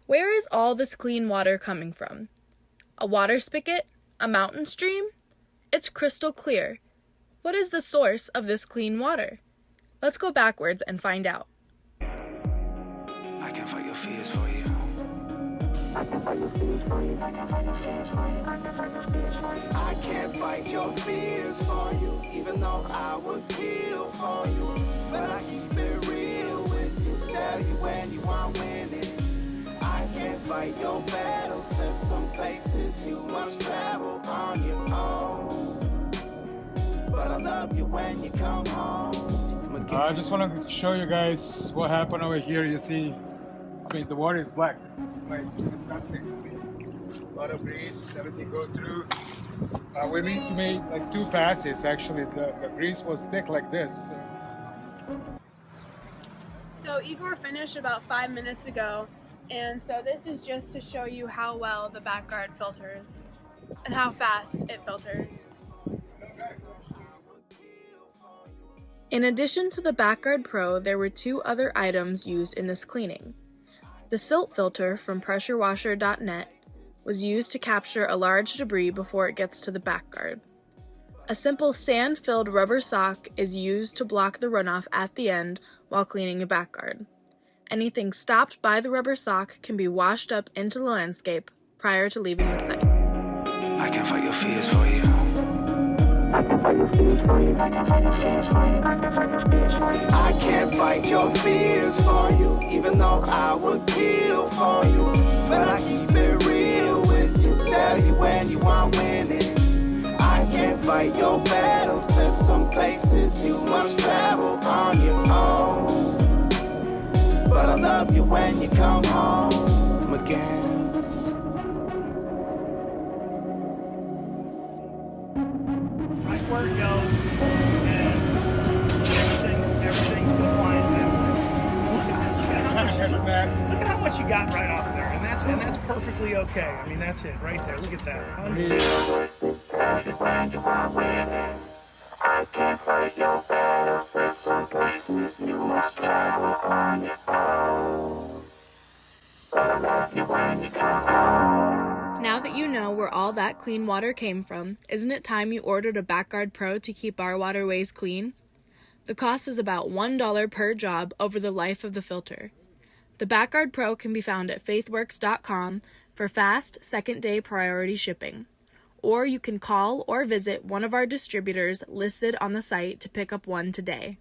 Where is all this clean water coming from? A water spigot? A mountain stream? It's crystal clear. What is the source of this clean water? Let's go backwards and find out. I can fight your fears for you. I can't fight your fears for you. I can't fight your fears for you, even though I would kill for you. But I keep it real with you, tell you when you are winning. I can't fight your battles, there's some places you must travel on your own. But I love you when you come home. I just want to show you guys what happened over here. You see, the water is black. This is like disgusting. A lot of grease, everything go through. We need to make like 2 passes. Actually, the grease was thick like this. So Igor finished about 5 minutes ago, and so this is just to show you how well the BATGuard filters and how fast it filters. In addition to the BATGuard Pro, there were 2 other items used in this cleaning. The silt filter from pressurewasher.net was used to capture a large debris before it gets to the BATGuard. A simple sand-filled rubber sock is used to block the runoff at the end while cleaning a BATGuard. Anything stopped by the rubber sock can be washed up into the landscape prior to leaving the site. I can fight your fears for you. I can fight your fears for you. I can't fight your fears for you, even though I would kill for you. But I keep it real with you, tell you when you are winning. I can't fight your battles, there's some places you must travel on your own. But I love you when you come home again. Right where it goes, and everything's compliant that way. Look at how much you got right off there, and that's perfectly okay. I mean, that's it right there. Look at that. I can't fight your battles, there's some places you must travel on your own. But I love you when you come home. Now that you know where all that clean water came from, isn't it time you ordered a BATGuard Pro to keep our waterways clean? The cost is about $1 per job over the life of the filter. The BATGuard Pro can be found at faithworks.com for fast, second-day priority shipping. Or you can call or visit one of our distributors listed on the site to pick up one today.